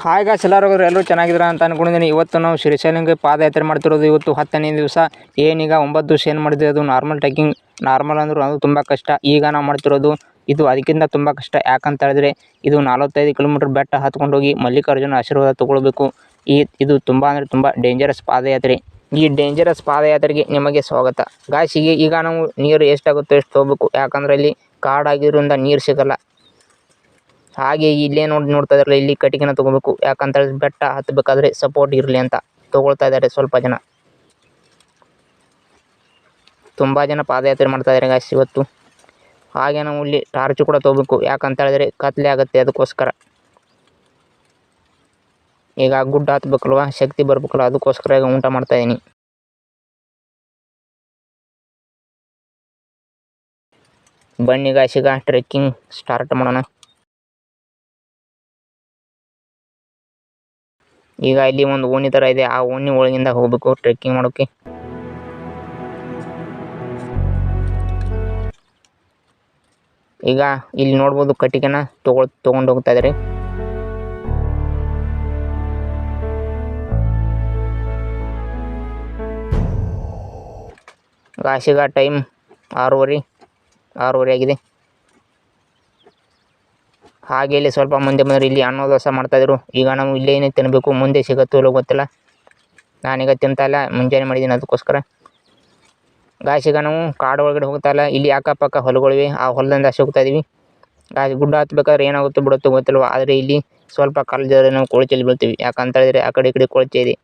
Hi guys, ಎಲ್ಲರೂ ಚೆನ್ನಾಗಿದ್ದೀರಾ ಅಂತ ಅನ್ಕೊಂಡಿದ್ದೀನಿ. ಇವತ್ತು ನಾವು ಶ್ರೀಶೈಲಂಗೆ ಪಾದಯಾತ್ರೆ ಮಾಡ್ತಿರೋದು. ಇವತ್ತು 10ನೇ ದಿವಸ. ಏನೀಗ 9 ದಿವಸ ಏನು ಮಾಡಿದ್ವಿ, ಅದು ನಾರ್ಮಲ್ ಟ್ರೆಕ್ಕಿಂಗ್. ನಾರ್ಮಲ್ ಅಂದರೂ ಅದು ತುಂಬ ಕಷ್ಟ. ಈಗ ನಾವು ಮಾಡ್ತಿರೋದು ಇದು ಅದಕ್ಕಿಂತ ತುಂಬ ಕಷ್ಟ. ಯಾಕಂತ ಹೇಳಿದ್ರೆ ಇದು 45 ಕಿಲೋಮೀಟರ್ ಬೆಟ್ಟ ಹತ್ಕೊಂಡು ಹೋಗಿ ಮಲ್ಲಿಕಾರ್ಜುನ ಆಶೀರ್ವಾದ ತಗೊಳ್ಬೇಕು. ಇದು ತುಂಬ ಅಂದರೆ ತುಂಬ ಡೇಂಜರಸ್ ಪಾದಯಾತ್ರೆ. ಈ ಡೇಂಜರಸ್ ಪಾದಯಾತ್ರೆಗೆ ನಿಮಗೆ ಸ್ವಾಗತ. ಗಾಯ್ಸ್, ಈಗ ನಾವು ನೀರು ಎಷ್ಟಾಗುತ್ತೋ ಎಷ್ಟು ಹೋಗ್ಬೇಕು. ಯಾಕಂದರೆ ಇಲ್ಲಿ ಕಾಡಾಗಿರೋದ್ರಿಂದ ನೀರು ಸಿಗಲ್ಲ. ಹಾಗೆ ಇಲ್ಲೇ ನೋಡ್ತಾ ಇದ್ರಲ್ಲ, ಇಲ್ಲಿ ಕಟ್ಟಿಗೆನ ತೊಗೋಬೇಕು. ಯಾಕಂತ ಹೇಳಿದ್ರೆ ಬೆಟ್ಟ ಹತ್ತಬೇಕಾದ್ರೆ ಸಪೋರ್ಟ್ ಇರಲಿ ಅಂತ ತೊಗೊಳ್ತಾ ಇದ್ದಾರೆ ಸ್ವಲ್ಪ ಜನ. ತುಂಬ ಜನ ಪಾದಯಾತ್ರೆ ಮಾಡ್ತಾ ಇದ್ದಾರೆ ಗಾಯ್ಸ್ ಇವತ್ತು. ಹಾಗೆ ನಾವು ಇಲ್ಲಿ ಟಾರ್ಚ್ ಕೂಡ ತೊಗೋಬೇಕು. ಯಾಕಂತ ಹೇಳಿದ್ರೆ ಕತ್ಲೆ ಆಗುತ್ತೆ, ಅದಕ್ಕೋಸ್ಕರ. ಈಗ ಗುಡ್ಡ ಹತ್ಬೇಕಲ್ವ, ಶಕ್ತಿ ಬರ್ಬೇಕಲ್ವ, ಅದಕ್ಕೋಸ್ಕರ ಈಗ ಊಟ ಮಾಡ್ತಾ ಇದ್ದೀನಿ. ಬನ್ನಿ ಗಾಯ್ಸ್, ಈಗ ಟ್ರೆಕ್ಕಿಂಗ್ ಸ್ಟಾರ್ಟ್ ಮಾಡೋಣ. ಈಗ ಇಲ್ಲಿ ಒಂದು ಓಣಿ ಥರ ಇದೆ, ಆ ಓಣಿ ಒಳಗಿಂದ ಹೋಗ್ಬೇಕು ಟ್ರೆಕ್ಕಿಂಗ್ ಮಾಡೋಕ್ಕೆ. ಈಗ ಇಲ್ಲಿ ನೋಡ್ಬೋದು, ಕಟ್ಟಿಗೆನ ತೊಗೊಂಡು ಹೋಗ್ತಾ ಇದ್ದಾರೆ. ಗಾಶಿಗ ಟೈಮ್ 6:30 ಆಗಿದೆ. ಹಾಗೆ ಇಲ್ಲಿ ಸ್ವಲ್ಪ ಮುಂದೆ ಬಂದರೆ ಇಲ್ಲಿ ಅನ್ನ ದೋಸೆ ಮಾಡ್ತಾಯಿದ್ರು. ಈಗ ನಾವು ಇಲ್ಲೇನೇ ತಿನ್ನಬೇಕು, ಮುಂದೆ ಸಿಗುತ್ತೋ ಇಲ್ಲೋ ಗೊತ್ತಿಲ್ಲ. ನಾನೀಗ ತಿಂತಾ ಇಲ್ಲ, ಮುಂಜಾನೆ ಮಾಡಿದ್ದೀನಿ ಅದಕ್ಕೋಸ್ಕರ. ಗಾಯ್ಸ್, ಈಗ ನಾವು ಕಾಡು ಒಳಗಡೆ ಹೋಗ್ತಾ ಇಲ್ಲ. ಇಲ್ಲಿ ಅಕ್ಕಪಕ್ಕ ಹೊಲಗಳಿವೆ, ಆ ಹೊಲದಿಂದ ಹೋಗ್ತಾ ಇದೀವಿ. ಗಾಯ್ಸ್, ಗುಡ್ಡ ಹತ್ಬೇಕಾದ್ರೆ ಏನಾಗುತ್ತೋ ಬಿಡುತ್ತೋ ಗೊತ್ತಿಲ್ವ, ಆದರೆ ಇಲ್ಲಿ ಸ್ವಲ್ಪ ಕಲ್ಲು ಜಾರಿ ನಾವು ಕೊಳಚೆಯಲ್ಲಿ ಬೀಳ್ತೀವಿ. ಯಾಕಂತ ಹೇಳಿದ್ರೆ ಆ ಕಡೆ ಈ ಕಡೆ ಕೊಳಚೆ ಇದೆ.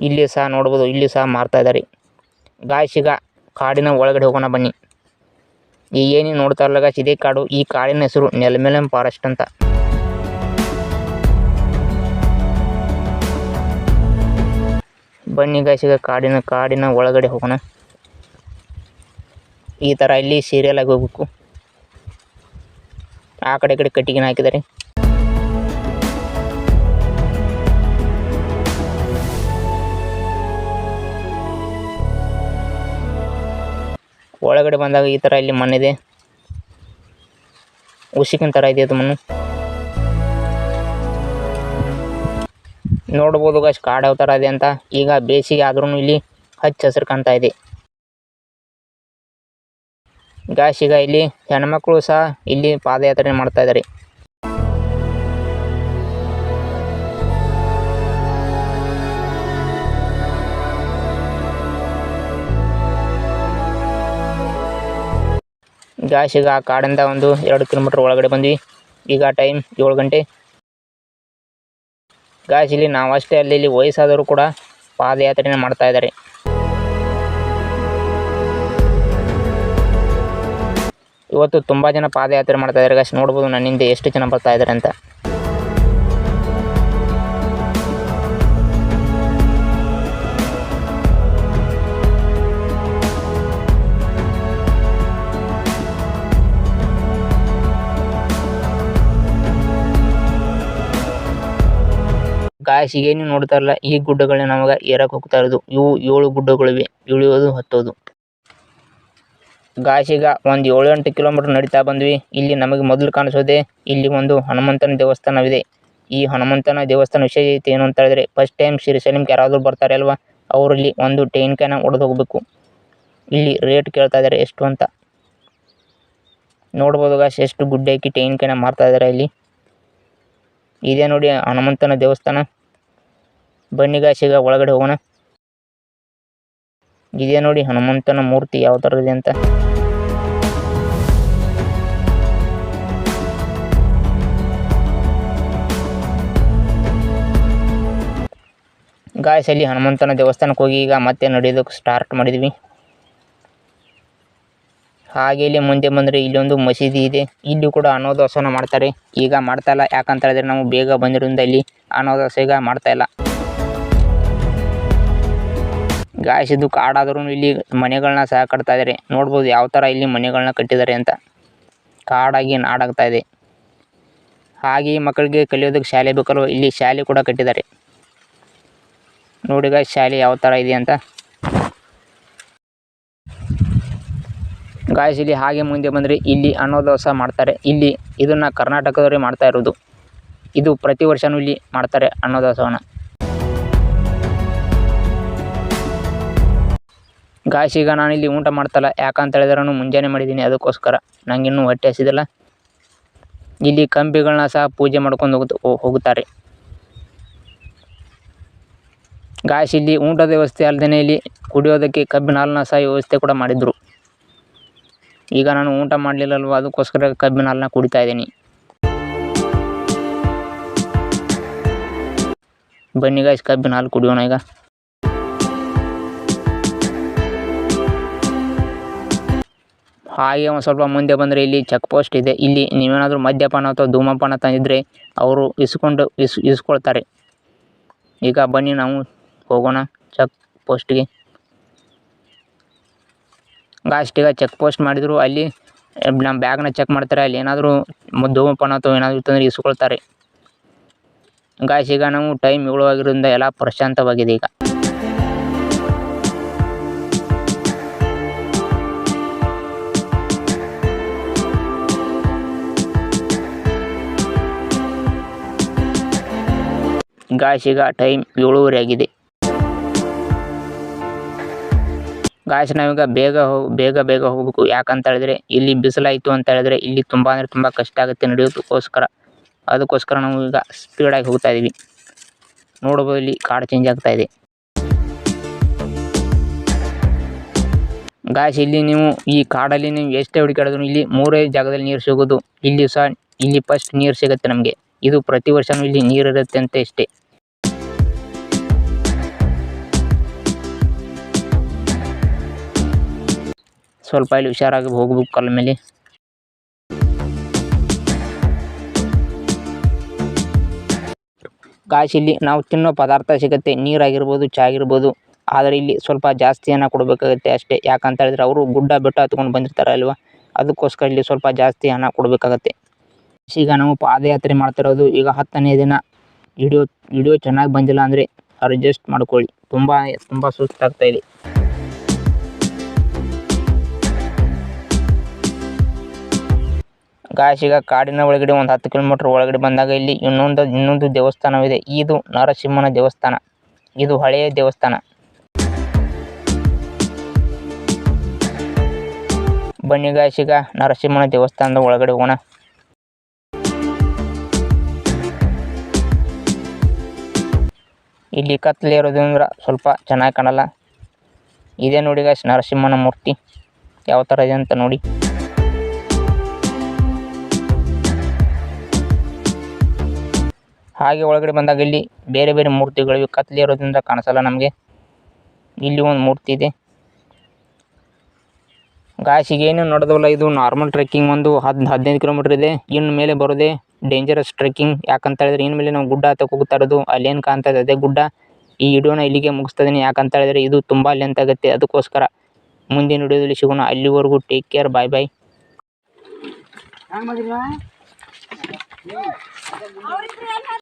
ಇಲ್ಲಿ ಸಹ ನೋಡ್ಬೋದು, ಇಲ್ಲಿ ಸಹ ಮಾರ್ತಾ ಇದ್ದಾರೆ. ಗಾಯ್ಸ್, ಈಗ ಕಾಡಿನ ಒಳಗಡೆ ಹೋಗೋಣ ಬನ್ನಿ. ಈ ಏನು ನೋಡ್ತಾ ಇರಲ್ಲ ಗಾಯ್ಸ್, ಇದೇ ಕಾಡು. ಈ ಕಾಡಿನ ಹೆಸರು ನೆಲಮೆಲಂ ಫಾರೆಸ್ಟ್ ಅಂತ. ಬನ್ನಿ ಗಾಯ್ಸ್, ಈಗ ಕಾಡಿನ ಒಳಗಡೆ ಹೋಗೋಣ. ಈ ಥರ ಇಲ್ಲಿ ಸೀರಿಯಲ್ ಆಗಿ ಹೋಗ್ಬೇಕು. ಆ ಕಡೆ ಈ ಕಡೆ ಕಟ್ಟಿಗೆನ ಹಾಕಿದ್ದಾರೆ. ಒಳಗಡೆ ಬಂದಾಗ ಈ ಥರ ಇಲ್ಲಿ ಮಣ್ಣಿದೆ, ಉಸಿಕಿನ ಥರ ಇದೆ ಅದು ಮಣ್ಣು. ನೋಡ್ಬೋದು ಗಾಯ್ಸ್, ಕಾಡು ಯಾವ ಥರ ಇದೆ ಅಂತ. ಈಗ ಬೇಸಿಗೆ ಆದ್ರೂ ಇಲ್ಲಿ ಹಚ್ಚ ಹಸಿರು ಕಾಣ್ತಾ ಇದೆ. ಗಾಯ್ಸ್, ಈಗ ಇಲ್ಲಿ ಹೆಣ್ಮಕ್ಳು ಸಹ ಇಲ್ಲಿ ಪಾದಯಾತ್ರೆ ಮಾಡ್ತಾ ಇದ್ದಾರೆ. ಗಾಯ್ಸ್, ಈಗ ಆ ಕಾಡಿಂದ ಒಂದು 2 ಕಿಲೋಮೀಟರ್ ಒಳಗಡೆ ಬಂದ್ವಿ. ಈಗ ಟೈಮ್ 7 ಗಂಟೆ. ಗಾಯ್ಸ್, ಇಲ್ಲಿ ನಾವು ಅಷ್ಟೇ ಅಲ್ಲ, ಇಲ್ಲಿ ವಯಸ್ಸಾದವರು ಕೂಡ ಪಾದಯಾತ್ರೆನ ಮಾಡ್ತಾ ಇದ್ದಾರೆ. ಇವತ್ತು ತುಂಬ ಜನ ಪಾದಯಾತ್ರೆ ಮಾಡ್ತಾ ಇದ್ದಾರೆ ಗಾಯ್ಸ್. ನೋಡ್ಬೋದು ನನ್ನಿಂದ ಎಷ್ಟು ಜನ ಬರ್ತಾ ಇದ್ದಾರೆ ಅಂತ. ಗಾಯ್ಸ್, ಏನು ನೋಡ್ತಾ ಇರಲ್ಲ, ಈ ಗುಡ್ಡಗಳನ್ನ ನಮಗೆ ಏರಕ್ಕೆ ಹೋಗ್ತಾ ಇರೋದು. ಇವು 7 ಗುಡ್ಡಗಳಿವೆ, ಇಳಿಯೋದು ಹತ್ತೋದು. ಗಾಯ್ಸ್, ಈಗ ಒಂದು 7-8 ಕಿಲೋಮೀಟರ್ ನಡೀತಾ ಬಂದ್ವಿ. ಇಲ್ಲಿ ನಮಗೆ ಮೊದಲು ಕಾಣಿಸೋದೆ ಇಲ್ಲಿ ಒಂದು ಹನುಮಂತನ ದೇವಸ್ಥಾನವಿದೆ. ಈ ಹನುಮಂತನ ದೇವಸ್ಥಾನ ವಿಶೇಷತೆ ಏನು ಅಂತ ಹೇಳಿದ್ರೆ, ಫಸ್ಟ್ ಟೈಮ್ ಶ್ರೀಶೈಲಂಗೆ ಯಾರಾದರೂ ಬರ್ತಾರೆ ಅಲ್ವಾ, ಅವರಲ್ಲಿ ಒಂದು ತೆಂಗಿನಕಾಯಿನ ಒಡೆದು ಹೋಗಬೇಕು. ಇಲ್ಲಿ ರೇಟ್ ಕೇಳ್ತಾ ಇದ್ದಾರೆ ಎಷ್ಟು ಅಂತ. ನೋಡ್ಬೋದು ಗಾಯ್ಸ್, ಎಷ್ಟು ಗುಡ್ಡೆ ಹಾಕಿ ತೆಂಗಿನಕಾಯಿನ ಮಾರ್ತಾ ಇದ್ದಾರೆ ಇಲ್ಲಿ. ಇದೇ ನೋಡಿ ಹನುಮಂತನ ದೇವಸ್ಥಾನ. ಬನ್ನಿ ಗಾಯ್ಸ್, ಈಗ ಒಳಗಡೆ ಹೋಗೋಣ. ಇದೇ ನೋಡಿ ಹನುಮಂತನ ಮೂರ್ತಿ ಯಾವ ಥರ ಇದೆ ಅಂತ. ಗಾಯ್ಸ್, ಅಲ್ಲಿ ಹನುಮಂತನ ದೇವಸ್ಥಾನಕ್ಕೆ ಹೋಗಿ ಈಗ ಮತ್ತೆ ನಡೆಯೋದಕ್ಕೆ ಸ್ಟಾರ್ಟ್ ಮಾಡಿದ್ವಿ. ಹಾಗೆ ಇಲ್ಲಿ ಮುಂದೆ ಬಂದರೆ ಇಲ್ಲೊಂದು ಮಸೀದಿ ಇದೆ. ಇಲ್ಲಿ ಕೂಡ ಅನ್ನದಾಸೋಹ ಮಾಡ್ತಾರೆ. ಈಗ ಮಾಡ್ತಾ ಇಲ್ಲ, ಯಾಕಂತ ಹೇಳಿದ್ರೆ ನಾವು ಬೇಗ ಬಂದಿರೋದ್ರಿಂದ ಇಲ್ಲಿ ಅನ್ನದಾಸೋಹ ಈಗ ಮಾಡ್ತಾ ಇಲ್ಲ. ಗಾಯ್ಸ್, ಇದು ಕಾಡಾದ್ರೂ ಇಲ್ಲಿ ಮನೆಗಳನ್ನ ಸಹ ಕಟ್ತಾ ಇದ್ದಾರೆ. ನೋಡ್ಬೋದು ಯಾವ ಥರ ಇಲ್ಲಿ ಮನೆಗಳನ್ನ ಕಟ್ಟಿದ್ದಾರೆ ಅಂತ. ಕಾಡಾಗಿ ನಾಡಾಗ್ತಾ ಇದೆ. ಹಾಗೆ ಮಕ್ಕಳಿಗೆ ಕಲಿಯೋದಕ್ಕೆ ಶಾಲೆ ಬೇಕಲ್ವ, ಇಲ್ಲಿ ಶಾಲೆ ಕೂಡ ಕಟ್ಟಿದ್ದಾರೆ. ನೋಡಿ ಗಾಯ್ಸ್ ಶಾಲೆ ಯಾವ ಥರ ಇದೆ ಅಂತ. ಗಾಯ್ಸ್ ಇಲ್ಲಿ ಹಾಗೆ ಮುಂದೆ ಬಂದರೆ ಇಲ್ಲಿ ಅನ್ನೋದವಸ ಮಾಡ್ತಾರೆ. ಇಲ್ಲಿ ಇದನ್ನು ಕರ್ನಾಟಕದವರೇ ಮಾಡ್ತಾ ಇರೋದು. ಇದು ಪ್ರತಿ ವರ್ಷವೂ ಇಲ್ಲಿ ಮಾಡ್ತಾರೆ ಅನ್ನೋದವಸವನ್ನು. ಗಾಯ್ಸ್ ಈಗ ನಾನು ಇಲ್ಲಿ ಊಟ ಮಾಡ್ತಲ್ಲ, ಯಾಕಂತ ಹೇಳಿದ್ರೆ ನಾನು ಮುಂಜಾನೆ ಮಾಡಿದ್ದೀನಿ, ಅದಕ್ಕೋಸ್ಕರ ನಂಗೆ ಇನ್ನೂ ಹೊಟ್ಟೆ ಹಸಿದಿಲ್ಲ. ಇಲ್ಲಿ ಕಂಬಿಗಳನ್ನ ಸಹ ಪೂಜೆ ಮಾಡ್ಕೊಂಡು ಹೋಗುತ್ತಾರೆ. ಗಾಯ್ಸ್ ಇಲ್ಲಿ ಊಟದ ವ್ಯವಸ್ಥೆ ಅಲ್ಲದೇ ಇಲ್ಲಿ ಕುಡಿಯೋದಕ್ಕೆ ಕಬ್ಬಿನ ಹಾಲನ್ನ ಸಹ ವ್ಯವಸ್ಥೆ ಕೂಡ ಮಾಡಿದ್ರು. ಈಗ ನಾನು ಊಟ ಮಾಡಲಿಲ್ಲಲ್ವ, ಅದಕ್ಕೋಸ್ಕರ ಕಬ್ಬಿನ ಹಾಲನ್ನ ಕುಡಿತಾ ಇದ್ದೀನಿ. ಬನ್ನಿ ಗಾಯ್ಸ್ ಕಬ್ಬಿನ ಹಾಲು ಕುಡಿಯೋಣ ಈಗ. ಹಾಗೆ ಒಂದು ಸ್ವಲ್ಪ ಮುಂದೆ ಬಂದರೆ ಇಲ್ಲಿ ಚೆಕ್ ಪೋಸ್ಟ್ ಇದೆ. ಇಲ್ಲಿ ನೀವೇನಾದರೂ ಮದ್ಯಪಾನ ಅಥವಾ ಧೂಮಪಾನ ತಂದಿದ್ದರೆ ಅವರು ಇಸ್ಕೊಳ್ತಾರೆ. ಈಗ ಬನ್ನಿ ನಾವು ಹೋಗೋಣ ಚೆಕ್ ಪೋಸ್ಟ್ಗೆ. ಗಾಯ್ಸ್ ಈಗ ಚೆಕ್ ಪೋಸ್ಟ್ ಮಾಡಿದ್ರು, ಅಲ್ಲಿ ನಮ್ಮ ಬ್ಯಾಗ್ನ ಚೆಕ್ ಮಾಡ್ತಾರೆ. ಅಲ್ಲಿ ಏನಾದರೂ ಧೂಮಪಾನ ಅಥವಾ ಏನಾದರೂ ಇತ್ತಂದರೆ ಇಸ್ಕೊಳ್ತಾರೆ. ಗಾಯ್ಸ್ ಈಗ ನಾವು ಟೈಮ್ 7 ಆಗಿರೋದ್ರಿಂದ ಎಲ್ಲ ಪ್ರಶಾಂತವಾಗಿದೆ ಈಗ. ಗಾಯ್ಸ್ ಈಗ ಟೈಮ್ 7:30 ಆಗಿದೆ. ಗಾಯ್ಸ್ ನಾವೀಗ ಬೇಗ ಹೋಗಬೇಕು. ಯಾಕಂತ ಹೇಳಿದ್ರೆ ಇಲ್ಲಿ ಬಿಸಿಲಾಯಿತು ಅಂತ ಹೇಳಿದ್ರೆ ಇಲ್ಲಿ ತುಂಬ ಅಂದರೆ ತುಂಬ ಕಷ್ಟ ಆಗುತ್ತೆ ನಡೆಯೋದಕ್ಕೋಸ್ಕರ. ಅದಕ್ಕೋಸ್ಕರ ನಾವು ಈಗ ಸ್ಪೀಡಾಗಿ ಹೋಗ್ತಾ ಇದ್ದೀವಿ. ನೋಡ್ಬೋದು ಇಲ್ಲಿ ಕಾಡು ಚೇಂಜ್ ಆಗ್ತಾ ಇದೆ. ಗಾಯ್ಸ್ ಇಲ್ಲಿ ನೀವು ಈ ಕಾಡಲ್ಲಿ ನೀವು ಎಷ್ಟೇ ಹುಡುಕಾಡಿದ್ರು ಇಲ್ಲಿ 3 ಜಾಗದಲ್ಲಿ ನೀರು ಸಿಗೋದು. ಇಲ್ಲಿ ಫಸ್ಟ್ ನೀರು ಸಿಗುತ್ತೆ ನಮಗೆ. ಇದು ಪ್ರತಿ ವರ್ಷವೂ ಇಲ್ಲಿ ನೀರು ಇರುತ್ತೆ ಅಂತ ಇಷ್ಟೇ. ಸ್ವಲ್ಪ ಇಲ್ಲಿ ಹುಷಾರಾಗಿ ಹೋಗ್ಬೇಕು ಕಲ್ಲ ಮೇಲೆ. ಗಾಯ್ಸ್ ಇಲ್ಲಿ ನಾವು ತಿನ್ನೋ ಪದಾರ್ಥ ಸಿಗುತ್ತೆ, ನೀರಾಗಿರ್ಬೋದು, ಚಾ ಆಗಿರ್ಬೋದು. ಆದರೆ ಇಲ್ಲಿ ಸ್ವಲ್ಪ ಜಾಸ್ತಿ ಹಣ ಕೊಡಬೇಕಾಗುತ್ತೆ ಅಷ್ಟೇ. ಯಾಕಂತ ಹೇಳಿದ್ರೆ ಅವರು ಗುಡ್ಡ ಬೆಟ್ಟ ಹತ್ಕೊಂಡು ಬಂದಿರ್ತಾರೆ ಅಲ್ವಾ, ಅದಕ್ಕೋಸ್ಕರ ಇಲ್ಲಿ ಸ್ವಲ್ಪ ಜಾಸ್ತಿ ಹಣ ಕೊಡಬೇಕಾಗತ್ತೆ. ಈಗ ನಾವು ಪಾದಯಾತ್ರೆ ಮಾಡ್ತಿರೋದು ಈಗ 10ನೇ ದಿನ. ವಿಡಿಯೋ ಚೆನ್ನಾಗಿ ಬಂದಿಲ್ಲ ಅಂದರೆ ಅಡ್ಜಸ್ಟ್ ಮಾಡ್ಕೊಳ್ಳಿ. ತುಂಬ ಸುಸ್ತಾಗ್ತಾ ಇದೆ. ಗಾಯ್ಸ್ ಈಗ ಕಾಡಿನ ಒಳಗಡೆ ಒಂದು 10 ಕಿಲೋಮೀಟರ್ ಒಳಗಡೆ ಬಂದಾಗ ಇಲ್ಲಿ ಇನ್ನೊಂದು ದೇವಸ್ಥಾನವಿದೆ. ಇದು ನರಸಿಂಹನ ದೇವಸ್ಥಾನ. ಇದು ಹಳೆಯ ದೇವಸ್ಥಾನ. ಬನ್ನಿ ಗಾಯ್ಸ್ ಈಗ ನರಸಿಂಹನ ದೇವಸ್ಥಾನದ ಒಳಗಡೆ ಹೋಗೋಣ. ಇಲ್ಲಿ ಕತ್ತಲೆ ಇರೋದ್ರಿಂದ ಸ್ವಲ್ಪ ಚೆನ್ನಾಗಿ ಕಾಣಲ್ಲ. ಇದೇ ನೋಡಿ ಗಾಯ್ಸ್ ನರಸಿಂಹನ ಮೂರ್ತಿ ಯಾವ ಥರ ಇದೆ ಅಂತ ನೋಡಿ. ಹಾಗೆ ಒಳಗಡೆ ಬಂದಾಗ ಇಲ್ಲಿ ಬೇರೆ ಬೇರೆ ಮೂರ್ತಿಗಳಿವೆ. ಕತ್ತಲೆ ಇರೋದ್ರಿಂದ ಕಾಣಿಸಲ್ಲ ನಮಗೆ. ಇಲ್ಲಿ ಒಂದು ಮೂರ್ತಿ ಇದೆ. ಗಾಯ್ಸ್ ಈಗ ಏನು ನೋಡೋದಲ್ಲ, ಇದು ನಾರ್ಮಲ್ ಟ್ರೆಕ್ಕಿಂಗ್. ಒಂದು 15 ಕಿಲೋಮೀಟರ್ ಇದೆ. ಇನ್ನು ಮೇಲೆ ಬರೋದೇ ಡೇಂಜರಸ್ ಟ್ರೆಕ್ಕಿಂಗ್. ಯಾಕಂತ ಹೇಳಿದ್ರೆ ಇನ್ನು ಮೇಲೆ ನಾವು ಗುಡ್ಡ ಹತ್ತಕ್ಕೆ ಹೋಗ್ತಾ ಇರೋದು. ಅಲ್ಲೇನು ಕಾಣ್ತಾ ಇದೆ ಅದೇ ಗುಡ್ಡ. ಈ ವಿಡಿಯೋನ ಇಲ್ಲಿಗೆ ಮುಗಿಸ್ತಾ ಇದ್ದೀನಿ. ಯಾಕಂತ ಹೇಳಿದ್ರೆ ಇದು ತುಂಬ ಲೆಂತ್ ಆಗುತ್ತೆ, ಅದಕ್ಕೋಸ್ಕರ ಮುಂದಿನ ವಿಡಿಯೋದಲ್ಲಿ ಸಿಗೋಣ. ಅಲ್ಲಿವರೆಗೂ ಟೇಕ್ ಕೇರ್, ಬಾಯ್ ಬಾಯ್.